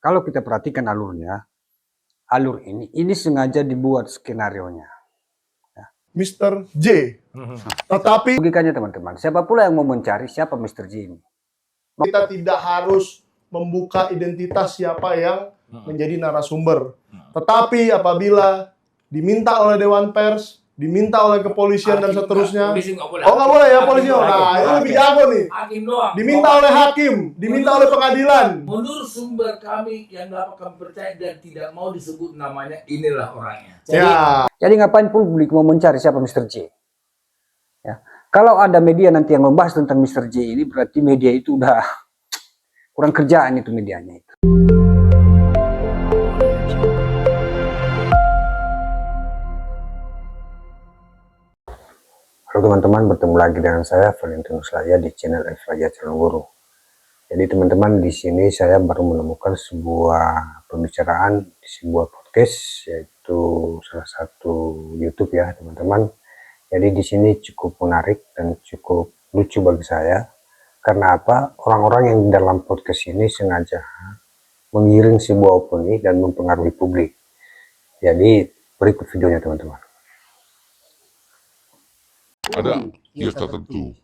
kalau kita perhatikan alurnya, alur ini sengaja dibuat skenarionya. Mr. J. Tetapi logikanya teman-teman, siapa pula yang mau mencari siapa Mr. J ini? Kita tidak harus membuka identitas siapa yang menjadi narasumber. Tetapi apabila diminta oleh Dewan Pers, diminta oleh kepolisian dan seterusnya. Oh nggak boleh ya polisi. Nah itu lebih jago nih. Hakim doang. Diminta oleh hakim, diminta oleh pengadilan. Menurut sumber kami yang dapat kami percaya dan tidak mau disebut namanya, inilah orangnya. Jadi ngapain publik mau mencari siapa Mr. J? Ya. Kalau ada media nanti yang membahas tentang Mr. J ini, berarti media itu udah kurang kerjaan itu medianya itu. Halo teman-teman, bertemu lagi dengan saya Valentinus Laya di channel Laya Calon Guru. Jadi teman-teman, di sini saya baru menemukan sebuah pembicaraan di sebuah podcast, yaitu salah satu YouTube ya teman-teman. Jadi di sini cukup menarik dan cukup lucu bagi saya. Karena apa? Orang-orang yang di dalam podcast ini sengaja mengiring sebuah opini dan mempengaruhi publik. Jadi berikut videonya teman-teman. Ada kios tertentu.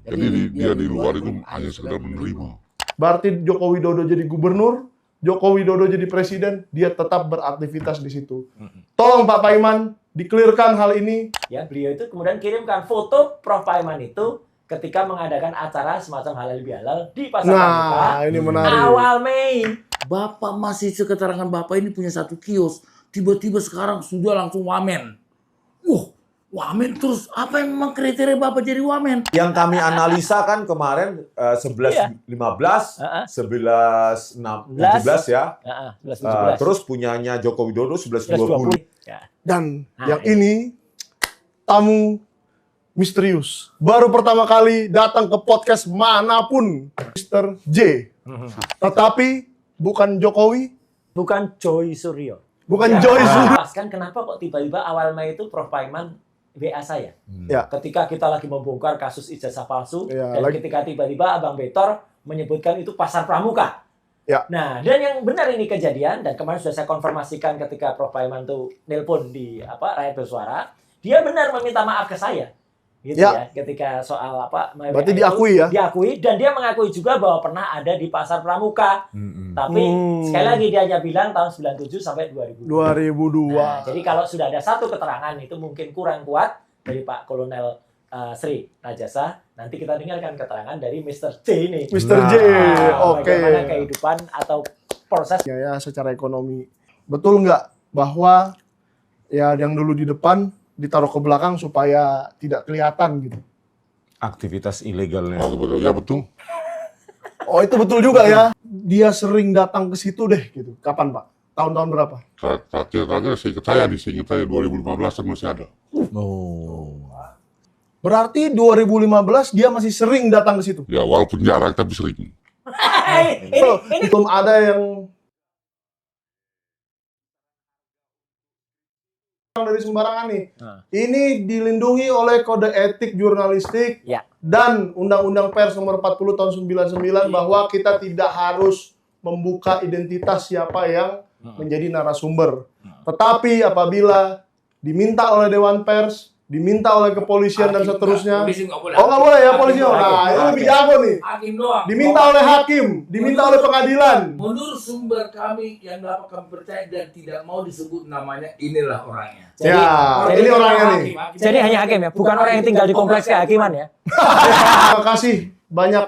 Jadi dia di luar itu hanya sekedar menerima. Berarti Joko Widodo jadi gubernur, Joko Widodo jadi presiden, dia tetap beraktivitas di situ. Tolong Pak Paiman dikelirkan hal ini. Ya, beliau itu kemudian kirimkan foto Prof Paiman itu ketika mengadakan acara semacam halal bihalal di Pasar Pramuka. Nah, ini menarik. Awal Mei. Bapak masih keterangan Bapak ini punya satu kios. Tiba-tiba sekarang sudah langsung wamen. Wamen terus apa yang memang kriteria Bapak jadi wamen? Yang kami analisa kan kemarin 11-15, 11-17 ya. 11-17. Terus punyanya Joko Widodo 11-20. Ya. Dan yang ini tamu misterius. Baru pertama kali datang ke podcast manapun, Mr. J. Tetapi bukan Jokowi, Bukan Joy Suryo. bukan Joyce. Kan kenapa kok tiba-tiba awal Mei itu Prof Paiman WA saya. Ya. Ketika kita lagi membongkar kasus ijazah palsu, Ya, dan ketika tiba-tiba Abang Betor menyebutkan itu Pasar Pramuka. Ya. Nah, dan yang benar ini kejadian, dan kemarin sudah saya konfirmasikan ketika Prof Paiman tuh nelpon di Rakyat Bersuara, dia benar meminta maaf ke saya. Gitu ya, ketika soal Berarti diakui ya? Diakui, dan dia mengakui juga bahwa pernah ada di Pasar Pramuka. Tapi sekali lagi dia hanya bilang tahun 97 sampai 2002. 2002. Nah, jadi kalau sudah ada satu keterangan itu mungkin kurang kuat dari Pak Kolonel Sri Rajasa, nanti kita dengarkan keterangan dari Mr. J ini. Mr. J, oke. Bagaimana kehidupan atau proses. Ya, secara ekonomi. Betul nggak bahwa ya yang dulu di depan ditaruh ke belakang supaya tidak kelihatan gitu? Aktivitas ilegalnya. Ya betul. Oh itu betul juga ya. Dia sering datang ke situ deh gitu. Kapan Pak? Tahun-tahun berapa? Terakhir seingat saya 2015 kan masih ada. Berarti 2015 dia masih sering datang ke situ. Ya walaupun jarang tapi sering. Ini Belum ada yang dari sembarangan nih. Ini dilindungi oleh kode etik jurnalistik dan Undang-Undang Pers nomor 40 tahun 99 bahwa kita tidak harus membuka identitas siapa yang menjadi narasumber. Tetapi apabila diminta oleh Dewan Pers, diminta oleh kepolisian dan seterusnya. Oh nggak boleh ya polisi. Nah itu lebih jago nih. Hakim doang. Diminta oleh hakim, diminta oleh pengadilan. Menurut sumber kami yang dapat kami percaya dan tidak mau disebut namanya, inilah orangnya. Ini orangnya nih. Jadi hanya hakim ya, bukan orang yang tinggal di kompleks kehakiman ya. Terima kasih banyak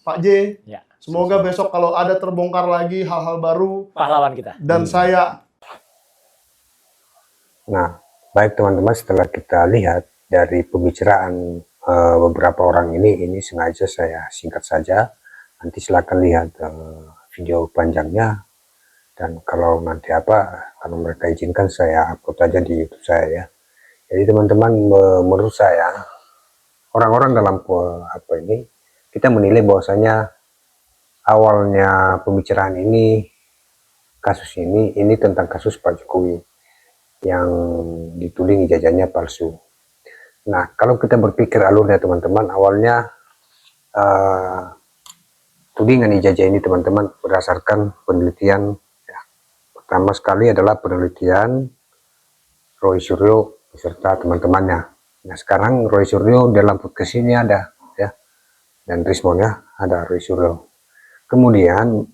Pak J. Ya. Semoga besok kalau ada terbongkar lagi hal-hal baru Pahlawan kita. dan saya. Nah, baik teman-teman, setelah kita lihat dari pembicaraan beberapa orang ini sengaja saya singkat saja. Nanti silakan lihat video panjangnya, dan kalau nanti kalau mereka izinkan saya upload aja di YouTube saya ya. Jadi teman-teman, menurut saya orang-orang dalam kita menilai bahwasanya awalnya pembicaraan kasus ini tentang kasus Pak Jokowi yang dituding ijazahnya palsu. Nah, kalau kita berpikir alurnya teman-teman, awalnya tudingan ijazah ini teman-teman berdasarkan penelitian ya. Pertama sekali adalah penelitian Roy Suryo beserta teman-temannya. Nah sekarang Roy Suryo dalam podcast ini ada ya, dan Rismon ya, ada Roy Suryo. Kemudian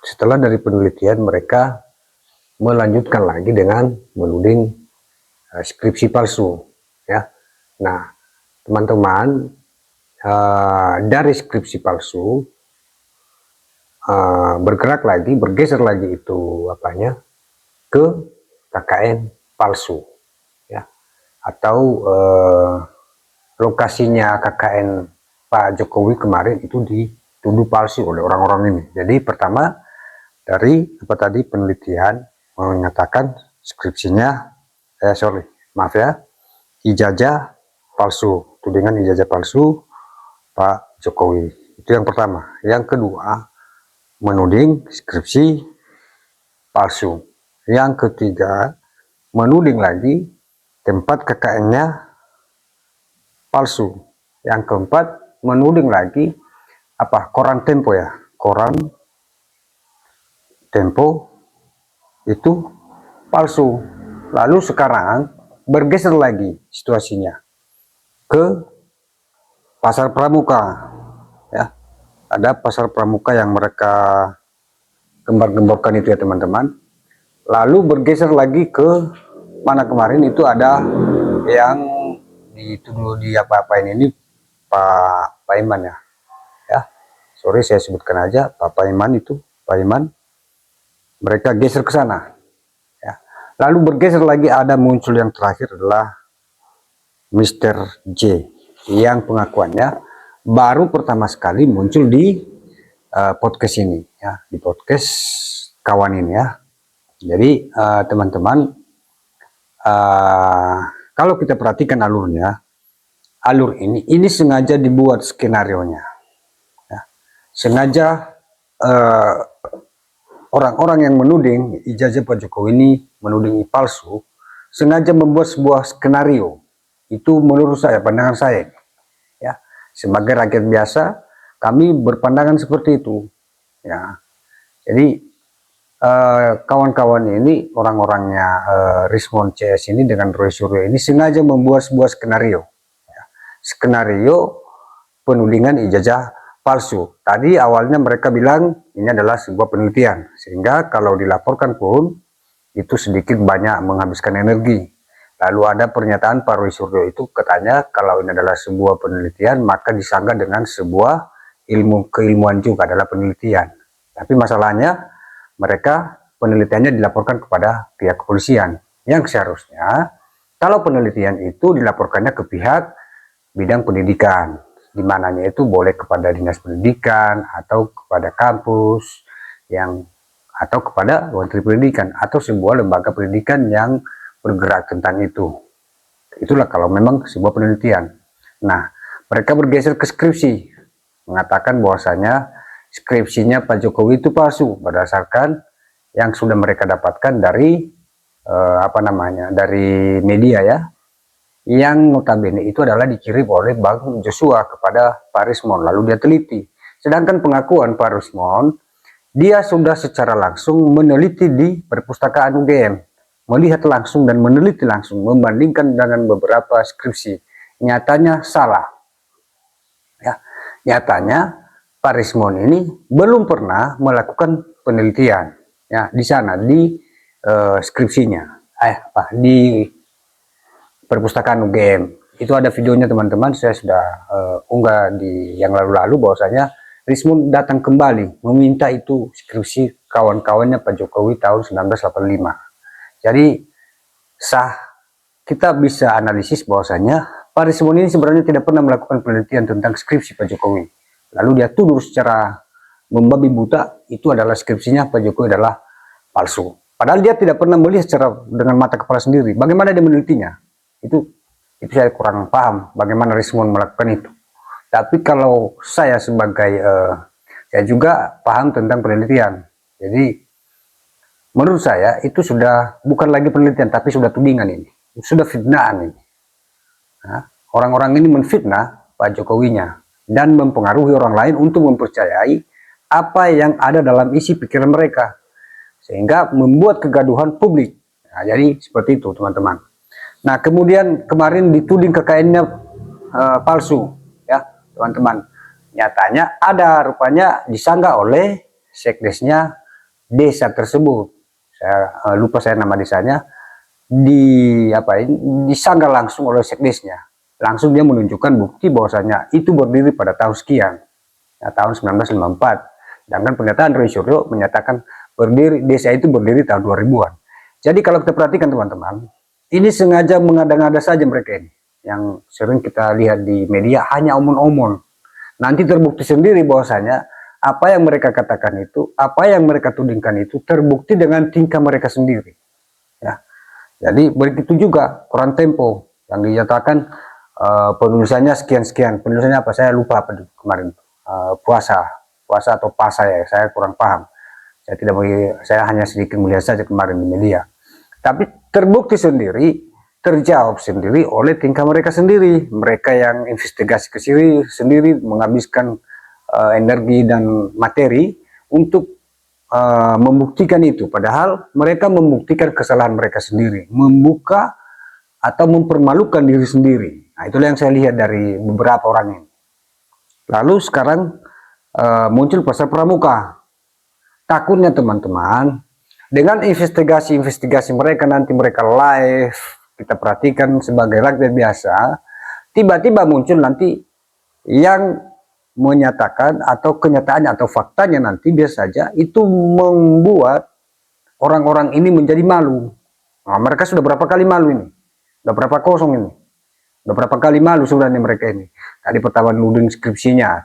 setelah dari penelitian mereka melanjutkan lagi dengan menuding skripsi palsu ya. Nah teman-teman, dari skripsi palsu bergerak lagi, bergeser lagi itu apanya ke KKN palsu ya, atau lokasinya KKN Pak Jokowi kemarin itu dituduh palsu oleh orang-orang ini. Jadi pertama dari apa tadi penelitian menyatakan skripsinya ijazah palsu, tudingan ijazah palsu Pak Jokowi. Itu yang pertama. Yang kedua, menuding skripsi palsu. Yang ketiga, menuding lagi tempat KKN-nya palsu. Yang keempat, menuding lagi koran Tempo ya, koran Tempo itu palsu. Lalu sekarang bergeser lagi situasinya ke Pasar Pramuka ya. Ada Pasar Pramuka yang mereka gembar-gemborkan itu ya teman-teman. Lalu bergeser lagi ke mana kemarin itu ada yang dituduh di apa-apain ini Pak Iman ya. Sorry saya sebutkan aja Pak Iman itu, Pak Iman. Mereka geser ke sana ya. Lalu bergeser lagi ada muncul yang terakhir adalah Mr. J yang pengakuannya baru pertama sekali muncul di podcast ini ya, di podcast kawan ini ya. Jadi teman-teman, kalau kita perhatikan alurnya, alur ini sengaja dibuat skenarionya ya. Sengaja orang-orang yang menuding ijazah Pak Jokowi ini menuding palsu, sengaja membuat sebuah skenario. Itu menurut saya, pandangan saya ya, sebagai rakyat biasa kami berpandangan seperti itu ya. Jadi kawan-kawan ini, orang-orangnya Rismon CS ini dengan Roy Suryo ini sengaja membuat sebuah skenario ya. Skenario penudingan ijazah palsu. Tadi awalnya mereka bilang ini adalah sebuah penelitian, sehingga kalau dilaporkan pun itu sedikit banyak menghabiskan energi. Lalu ada pernyataan Pak Roy Suryo itu katanya kalau ini adalah sebuah penelitian maka disanggah dengan sebuah keilmuan juga adalah penelitian. Tapi masalahnya mereka penelitiannya dilaporkan kepada pihak kepolisian, yang seharusnya kalau penelitian itu dilaporkannya ke pihak bidang pendidikan, di mananya itu boleh kepada dinas pendidikan atau kepada kampus atau kepada menteri pendidikan atau sebuah lembaga pendidikan yang bergerak tentang itu. Itulah kalau memang sebuah penelitian. Nah, mereka bergeser ke skripsi, mengatakan bahwasanya skripsinya Pak Jokowi itu palsu berdasarkan yang sudah mereka dapatkan dari dari media ya, yang notabene itu adalah dikirim oleh Bang Joshua kepada Pak Rismon, lalu dia teliti. Sedangkan pengakuan Pak Rismon, dia sudah secara langsung meneliti di perpustakaan UGM, melihat langsung dan meneliti langsung, membandingkan dengan beberapa skripsi. Nyatanya salah. Ya, nyatanya Pak Rismon ini belum pernah melakukan penelitian ya di sana di skripsinya, di perpustakaan UGM. Itu ada videonya teman-teman, saya sudah unggah di yang lalu-lalu bahwasanya Rismon datang kembali meminta itu skripsi kawan-kawannya Pak Jokowi tahun 1985. Jadi kita bisa analisis bahwasanya Pak Rismon ini sebenarnya tidak pernah melakukan penelitian tentang skripsi Pak Jokowi. Lalu dia tuduh secara membabi buta itu adalah skripsinya Pak Jokowi adalah palsu. Padahal dia tidak pernah melihat secara dengan mata kepala sendiri. Bagaimana dia menelitinya? Itu saya kurang paham bagaimana Rismon melakukan itu. Tapi kalau saya sebagai saya juga paham tentang penelitian. Jadi menurut saya itu sudah bukan lagi penelitian, tapi sudah tudingan ini, sudah fitnahan ini. Orang-orang ini menfitnah Pak Jokowinya dan mempengaruhi orang lain untuk mempercayai apa yang ada dalam isi pikiran mereka, sehingga membuat kegaduhan publik. Nah, jadi seperti itu teman-teman. Nah kemudian kemarin dituding KKN-nya palsu, ya teman-teman. Nyatanya ada rupanya disanggah oleh sekdesnya desa tersebut. Saya lupa saya nama desanya. Disanggah langsung oleh sekdesnya. Langsung dia menunjukkan bukti bahwasanya itu berdiri pada tahun sekian, ya, tahun 1954. Sedangkan pernyataan Roy Suryo menyatakan desa itu berdiri tahun 2000-an. Jadi kalau kita perhatikan teman-teman, ini sengaja mengada-ngada saja mereka ini. Yang sering kita lihat di media hanya omong-omong. Nanti terbukti sendiri bahwasanya apa yang mereka katakan itu, apa yang mereka tudingkan itu terbukti dengan tingkah mereka sendiri. Ya. Jadi begitu juga koran Tempo yang dinyatakan penulisannya sekian-sekian. Penulisannya apa? Saya lupa apa kemarin. Puasa atau pasa ya, saya kurang paham. Saya hanya sedikit melihat saja kemarin di media. Tapi terbukti sendiri, terjawab sendiri oleh tingkah mereka sendiri. Mereka yang investigasi ke sini sendiri menghabiskan energi dan materi untuk membuktikan itu, padahal mereka membuktikan kesalahan mereka sendiri, membuka atau mempermalukan diri sendiri. Nah, itulah yang saya lihat dari beberapa orang ini. Lalu sekarang muncul pasal pramuka. Takutnya teman-teman, dengan investigasi mereka nanti mereka live, kita perhatikan sebagai rakyat biasa, tiba-tiba muncul nanti yang menyatakan atau kenyataannya atau faktanya nanti biasa saja itu membuat orang-orang ini menjadi malu. Nah, mereka sudah berapa kali malu ini? Sudah berapa kosong ini? Sudah berapa kali malu sebenarnya mereka ini? Tadi pertama nuding skripsinya,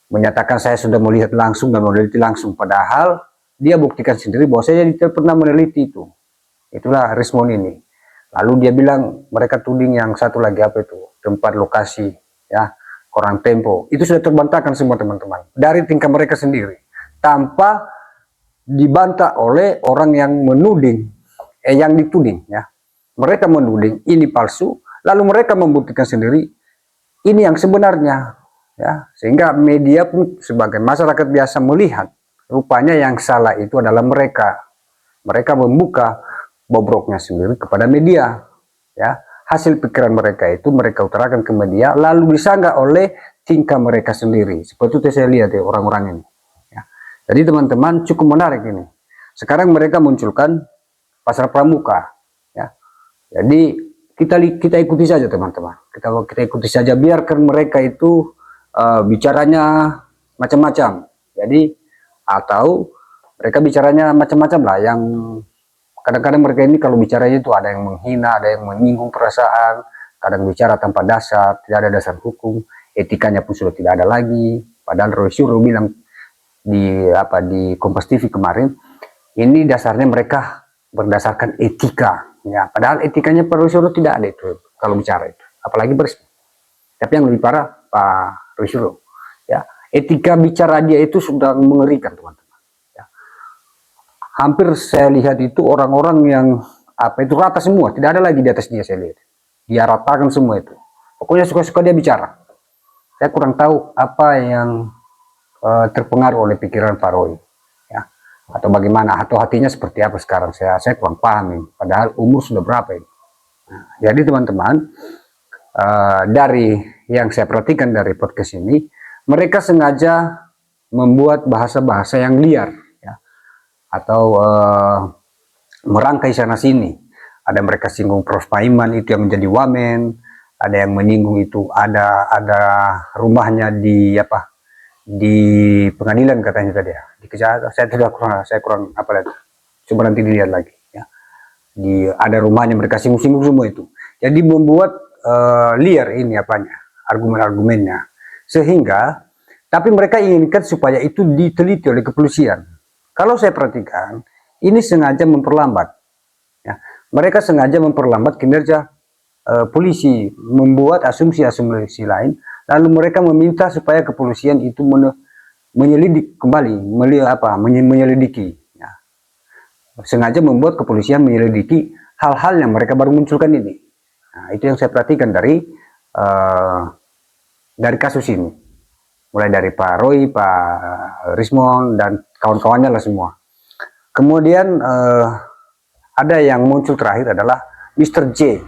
menyatakan saya sudah melihat langsung dan meneliti langsung, padahal dia buktikan sendiri bahwa saya tidak pernah meneliti itu. Itulah respon ini. Lalu dia bilang mereka tuding yang satu lagi apa itu? Tempat lokasi, ya. Koran Tempo itu sudah terbantahkan semua teman-teman dari tingkah mereka sendiri tanpa dibantah oleh orang yang menuding, yang dituding, ya. Mereka menuding ini palsu, lalu mereka membuktikan sendiri ini yang sebenarnya, ya. Sehingga media pun sebagai masyarakat biasa melihat rupanya yang salah itu adalah mereka. Mereka membuka bobroknya sendiri kepada media, ya. Hasil pikiran mereka itu mereka utarakan ke media, lalu disanggah oleh tingkah mereka sendiri. Seperti itu saya lihat ya orang-orang ini. Ya. Jadi teman-teman cukup menarik ini. Sekarang mereka munculkan pasal pramuka. Ya. Jadi kita ikuti saja teman-teman. Kita ikuti saja, biarkan mereka itu bicaranya macam-macam. Jadi atau mereka bicaranya macam-macam lah, yang kadang-kadang mereka ini kalau bicaranya itu ada yang menghina, ada yang menyinggung perasaan, kadang bicara tanpa dasar, tidak ada dasar hukum, etikanya pun sudah tidak ada lagi. Padahal Roy Suryo bilang di Kompas TV kemarin, ini dasarnya mereka berdasarkan etika, ya. Padahal etikanya Pak Roy Suryo tidak ada itu kalau bicara itu, apalagi bersih. Tapi yang lebih parah Pak Roy Suryo, ya, etika bicara dia itu sudah mengerikan teman-teman. Hampir saya lihat itu orang-orang yang itu rata semua, tidak ada lagi di atas dia, saya lihat. Dia ratakan semua itu. Pokoknya suka-suka dia bicara. Saya kurang tahu apa yang terpengaruh oleh pikiran Pak Roy, ya. Atau bagaimana, atau hatinya seperti apa sekarang, saya kurang paham ini. Padahal umur sudah berapa ini. Nah, jadi teman-teman, dari yang saya perhatikan dari podcast ini, mereka sengaja membuat bahasa-bahasa yang liar, atau merangkai sana sini. Ada mereka singgung Prof Paiman itu yang menjadi wamen, ada yang menyinggung itu ada rumahnya di pengadilan katanya tadi ya, di kejahatan. Saya kurang apa lagi, coba nanti dilihat lagi, ya. Ada rumahnya mereka singgung-singgung semua itu. Jadi membuat liar ini argumen-argumennya, sehingga tapi mereka inginkan supaya itu diteliti oleh kepolisian. Kalau saya perhatikan, ini sengaja memperlambat, ya. Mereka sengaja memperlambat kinerja polisi, membuat asumsi-asumsi lain, lalu mereka meminta supaya kepolisian itu menyelidik kembali, menyelidiki. Ya. Sengaja membuat kepolisian menyelidiki hal-hal yang mereka baru munculkan ini. Nah, itu yang saya perhatikan dari kasus ini. mulai dari Pak Roy, Pak Rismon dan kawan-kawannya lah semua. Kemudian ada yang muncul terakhir adalah Mr. J,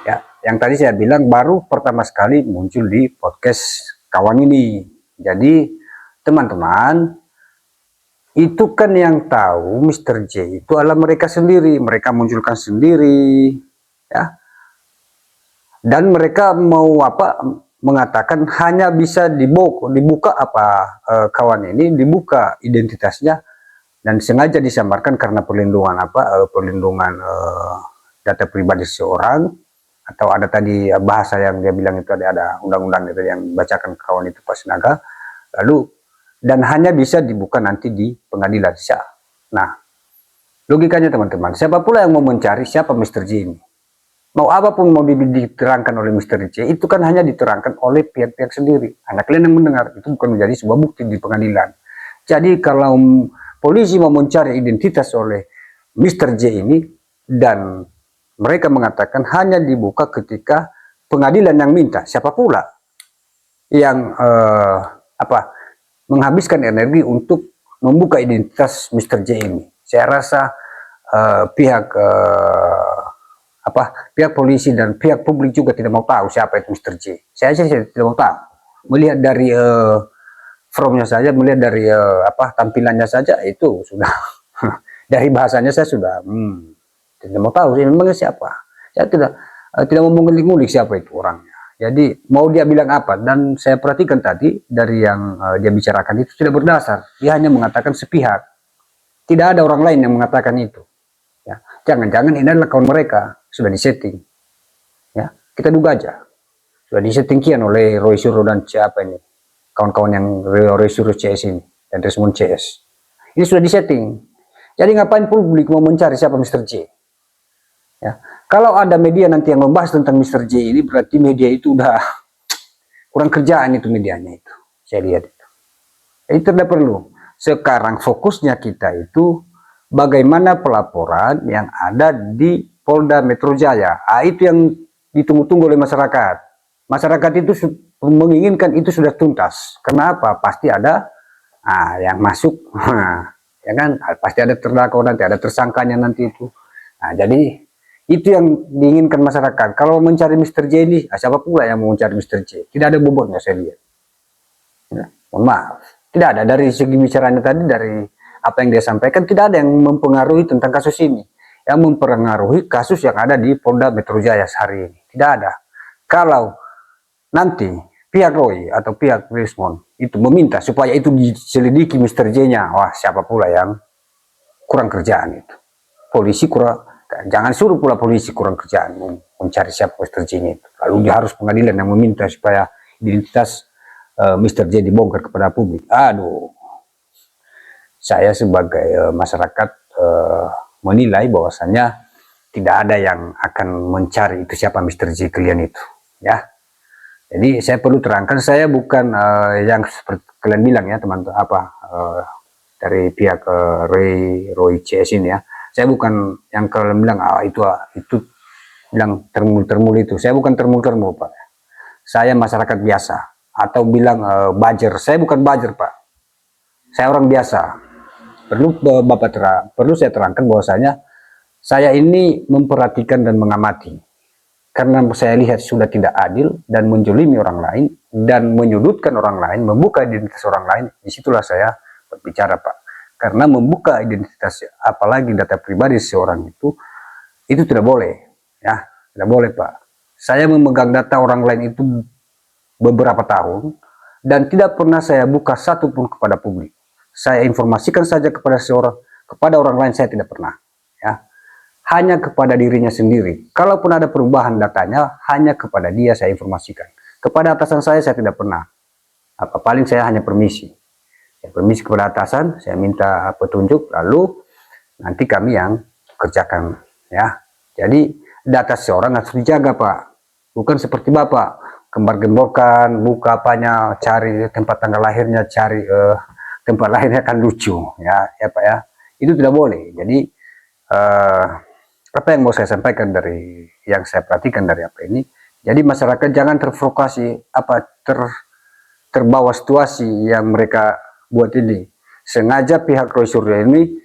ya, yang tadi saya bilang baru pertama sekali muncul di podcast kawan ini. Jadi teman-teman, itu kan yang tahu Mr. J itu adalah mereka sendiri, mereka munculkan sendiri, ya. Dan mereka mau apa? Mengatakan hanya bisa dibuka apa kawan ini dibuka identitasnya dan sengaja disamarkan karena perlindungan apa? Perlindungan data pribadi seseorang, atau ada tadi bahasa yang dia bilang itu ada undang-undang itu yang bacakan kawan itu Pak Sinaga, lalu dan hanya bisa dibuka nanti di pengadilan. Nah, logikanya teman-teman, siapa pula yang mau mencari siapa Mr. J ini? Mau apapun mau diterangkan oleh Mr. J, itu kan hanya diterangkan oleh pihak-pihak sendiri. Hanya kalian yang mendengar, itu bukan menjadi sebuah bukti di pengadilan. Jadi kalau polisi mau mencari identitas oleh Mr. J ini, dan mereka mengatakan hanya dibuka ketika pengadilan yang minta, siapa pula yang menghabiskan energi untuk membuka identitas Mr. J ini? Saya rasa pihak polisi dan pihak publik juga tidak mau tahu siapa itu Mr. J. Saya tidak mau tahu. Melihat dari formnya saja, melihat dari tampilannya saja itu sudah dari bahasanya saya sudah tidak mau tahu memangnya siapa. Saya tidak mau mengulik-ngulik siapa itu orangnya. Jadi mau dia bilang apa, dan saya perhatikan tadi dari yang dia bicarakan itu tidak berdasar. Dia hanya mengatakan sepihak. Tidak ada orang lain yang mengatakan itu. Ya, jangan-jangan ini adalah kawan mereka sudah disetting. Ya, kita duga aja. Sudah disetting kian oleh Roy Suryo dan siapa ini, kawan-kawan yang Roy Suryo CS ini dan Desmond CS. Ini sudah disetting. Jadi ngapain publik mau mencari siapa Mr. J? Ya, kalau ada media nanti yang membahas tentang Mr. J ini, berarti media itu udah kurang kerjaan itu medianya itu. Saya lihat itu. Itu tidak perlu. Sekarang fokusnya kita itu bagaimana pelaporan yang ada di Polda Metro Jaya. Itu yang ditunggu-tunggu oleh masyarakat. Masyarakat itu menginginkan itu sudah tuntas. Kenapa? Pasti ada yang masuk. Ya kan? Pasti ada terdakwa nanti, ada tersangkanya nanti itu. Nah, jadi itu yang diinginkan masyarakat. Kalau mencari Mr. J ini, siapa pula yang mau mencari Mr. J? Tidak ada bobotnya saya lihat. Ya, mohon maaf. Tidak ada, dari segi bicaranya tadi, dari apa yang dia sampaikan, tidak ada yang mempengaruhi tentang kasus ini. Yang mempengaruhi kasus yang ada di Polda Metro Jaya hari ini. Tidak ada. Kalau nanti pihak Roy atau pihak Rismon itu meminta supaya itu diselidiki Mr. J-nya, wah siapa pula yang kurang kerjaan itu. Polisi kurang. Jangan suruh pula polisi kurang kerjaan mencari siapa Mr. J itu. Lalu dia harus pengadilan yang meminta supaya identitas Mr. J dibongkar kepada publik. Aduh, saya sebagai masyarakat menilai bahwasannya tidak ada yang akan mencari itu siapa Mr. J kalian itu, ya. Jadi saya perlu terangkan, saya bukan yang seperti kalian bilang ya teman-teman, dari pihak Roy CS ini ya. Saya bukan yang kalian bilang itu bilang termul itu. Saya bukan termul Pak. Saya masyarakat biasa, atau bilang bajer. Saya bukan bajer Pak. Saya orang biasa. Perlu saya terangkan bahwasanya saya ini memperhatikan dan mengamati. Karena saya lihat sudah tidak adil dan menjolimi orang lain dan menyudutkan orang lain, membuka identitas orang lain. Disitulah saya berbicara Pak. Karena membuka identitas, apalagi data pribadi seseorang itu tidak boleh, ya, tidak boleh Pak. Saya memegang data orang lain itu beberapa tahun dan tidak pernah saya buka satupun kepada publik. Saya informasikan saja kepada orang lain saya tidak pernah, ya, hanya kepada dirinya sendiri. Kalaupun ada perubahan datanya, hanya kepada dia saya informasikan. Kepada atasan saya tidak pernah. Paling saya hanya permisi. Permisi kepada atasan, saya minta petunjuk, lalu nanti kami yang kerjakan, ya. Jadi data seseorang harus dijaga Pak, bukan seperti Bapak gembar-gemborkan, buka apanya, cari tempat tanggal lahirnya, cari tempat lahirnya kan lucu, ya Pak ya. Itu tidak boleh. Jadi apa yang mau saya sampaikan dari yang saya perhatikan dari apa ini, jadi masyarakat jangan terprovokasi, terbawa situasi yang mereka buat ini. Sengaja pihak Roy Suryo ini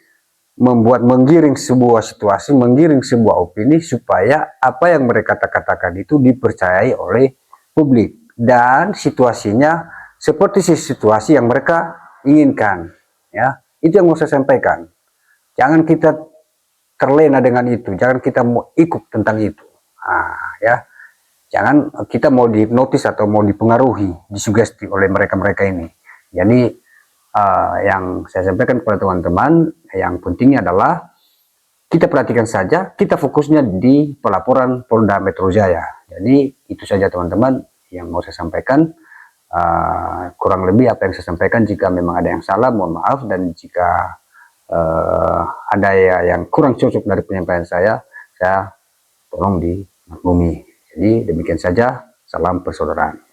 membuat menggiring sebuah situasi, menggiring sebuah opini supaya apa yang mereka katakan itu dipercayai oleh publik dan situasinya seperti situasi yang mereka inginkan. Ya, itu yang mau saya sampaikan. Jangan kita terlena dengan itu, jangan kita mau ikut tentang itu. Ya, jangan kita mau dihipnotis atau mau dipengaruhi, disugesti oleh mereka-mereka ini. Jadi yang saya sampaikan kepada teman-teman, yang pentingnya adalah kita perhatikan saja, kita fokusnya di pelaporan Polda Metro Jaya. Jadi itu saja teman-teman yang mau saya sampaikan. Kurang lebih apa yang saya sampaikan, jika memang ada yang salah mohon maaf, dan jika ada yang kurang cocok dari penyampaian saya tolong dimaklumi. Jadi demikian saja, salam persaudaraan.